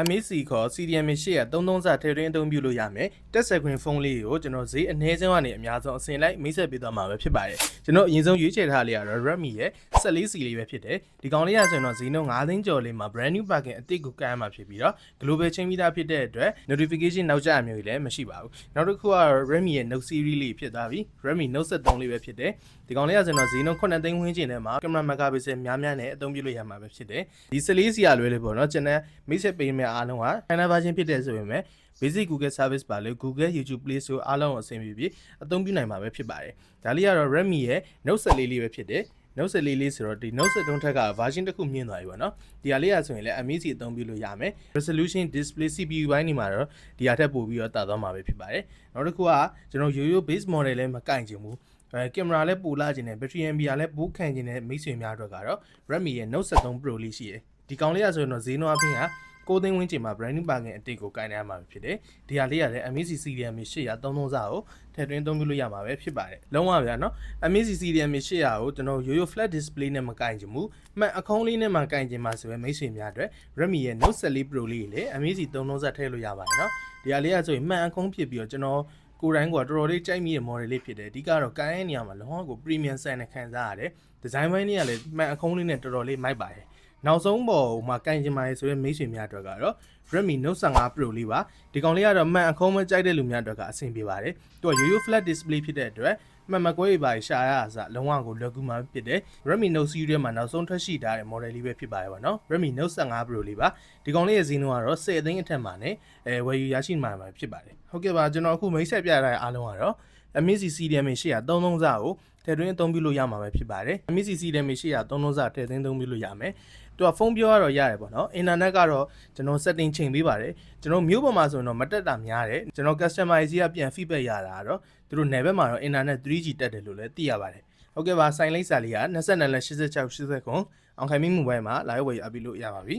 MAC ခေါ် CDMA ရှေ့က33စထည့်သွင်းအသုံးပြုလို့ရမယ်တက်ဆက်ခွင့်ဖုန်းလေးကိုကျွန်တော်ဈေးအနည်းဆုံးကနေအများဆုံးအစဉ်လိုက်မိတ်ဆက်ပေးသွားမှာပဲဖြစ်ပါတယ်ကျွန်တော်အရင်ဆုံးရွေးချယ်ထားလေးကတော့ Redmi ရဲ့ 14C လေးပဲဖြစ်တယ်ဒီကောင်လေးရဆိုရင်တော့ဈေးနှုန်း9သိန်းကျော်လေးမှာ brand new packaging အသစ်ကိုကမ်းမှာဖြစ်ပြီးတော့ global ချင်းပြီးသားဖြစ်တဲ့အတွက် notification နောက်ကျအမျိုးကြီးလည်းမရှိပါဘူးနောက်တစ်ခုကတော့ Redmi ရဲ့ Note series လေးဖြစ်သွားပြီ Redmi Note 73လေးပဲဖြစ်တယ်ဒီကောင်လေးရဆိုရင်တော့ဈေးနှုန်း9သိန်းဝန်းကျင်ထဲမှာ camera megapixel များများနဲ့အသုံးပြုလို့ရမှာပဲဖြစ်တယ်ဒီ 14C ရလွဲလေးပေါ့နော်ကျွန်တော်မိတ်ဆက်ပေးမယ့်အားလုံးက China version ဖြစ်တဲ့ဆိုရင်ပဲ basic Google service ပါလေ Google YouTube Play Store အားလုံးကိုအဆင်ပြေပြီးအသုံးပြုနိုင်မှာပဲဖြစ်ပါတယ်ဒါလေးကတော့ Redmi ရဲ့ Note 14လေးပဲဖြစ်တယ် Note 14လေးဆိုတော့ဒီ Note 13ထက်က version တစ်ခုမြင့်သွားပြီပေါ့နော်ဒီဟာလေးရဆိုရင်လည်း MAC အသုံးပြုလို့ရမယ် resolution display CPU ဘိုင်းနေမှာတော့ဒီဟာထက်ပိုပြီးတော့တာသွားမှာပဲဖြစ်ပါတယ်နောက်တစ်ခုကကျွန်တော်ရိုးရိုး base model လည်းမကင်ချင်ဘူးကင်မရာလည်းပိုလာခြင်းနဲ့ battery MAH လည်းပိုခံခြင်းနဲ့မိတ်ဆွေများအတွက်ကတော့ Redmi ရဲ့ Note 13 Pro လေးရှိတယ်ဒီကောင်လေးရဆိုရင်တော့ဈေးနှုန်းအပြင်က9သိန်းဝန်းကျင်မှာ brand new packaging အတိတ်ကိုကင်နေရမှာဖြစ်တယ်ဒီဟာလေးရတယ် MAC CDMA 833စာကိုထည့်သွင်းသုံးပြုလို့ရမှာပဲဖြစ်ပါတယ်လုံးဝဗျာနော် MAC CDMA 800ကိုကျွန်တော်ရိုးရိုး flat display နဲ့မကင်ချင်ဘူးမှန်အခုံးလေးနဲ့မှကင်ချင်မှာဆိုရင်မိတ်ဆွေများအတွက် Redmi ရဲ့ Note 14 Pro လေးလေ MAC 33စာထည့်လို့ရပါတယ်နော်ဒီဟာလေးရဆိုရင်မှန်အခုံးဖြစ်ပြီးတော့ကျွန်တော်ကိုယ်တိုင်ကတော်တော်လေးကြိုက်မိတဲ့ model လေးဖြစ်တယ်အဓိကတော့ကိုင်းရဲ့နေရာမှာလုံးဝကို premium ဆန်နဲ့ခံစားရတယ်ဒီဇိုင်းပိုင်းလေးကလည်းမှန်အခုံးလေးနဲ့တော်တော်လေးမိုက်ပါတယ်နောက်ဆုံးပေါ်မှာကင်ချင်ပါလေဆိုရင်မိတ်ဆွေများအတွက်ကတော့ Redmi Note 15 Pro လေးပါဒီကောင်လေးကတော့မှန်အခုံးမကြိုက်တဲ့လူများအတွက်ကအဆင်ပြေပါတယ်သူကရိုးရိုး flat display ဖြစ်တဲ့အတွက်မှန်မကွဲပါရှာရအစားလုံးဝကိုလွယ်ကူမှဖြစ်တယ် Redmi Note series ထဲမှာနောက်ဆုံးထွက်ရှိထားတဲ့ model လေးပဲဖြစ်ပါတယ်ပေါ့နော် Redmi Note 15 Pro လေးပါဒီကောင်လေးရဲ့ဈေးနှုန်းကတော့10သိန်းအထက်မှာနဲ့ဝယ်ယူရရှိမှာဖြစ်ပါတယ်ဟုတ်ကဲ့ပါကျွန်တော်အခုမိတ်ဆက်ပြထားတဲ့အားလုံးကတော့ MAC CDMA 833စာကိုထည့်သွင်းအသုံးပြုလို့ရမှာပဲဖြစ်ပါတယ် MAC CDMA 833စာထည့်သွင်းအသုံးပြုလို့ရမယ်သူကဖုန်းပြောရတော့ရတယ်ပေါ့နော်အင်တာနက်ကတော့ကျွန်တော် setting ချိန်ပေးပါတယ်ကျွန်တော်မြို့ပေါ်မှာဆိုရင်တော့မတက်တာများတယ်ကျွန်တော် customer ကြီးကပြန် feedback ရတာတော့သူတို့နယ်ဘက်မှာတော့ internet 3G တက်တယ်လို့လည်းသိရပါတယ်ဟုတ်ကဲ့ပါစိုင်းလိပ်စာလေးက22လ8689အောင်ခိုင်မင်းမိုဘိုင်းမှာ live ဝယ်ရပြီလို့ရပါပြီ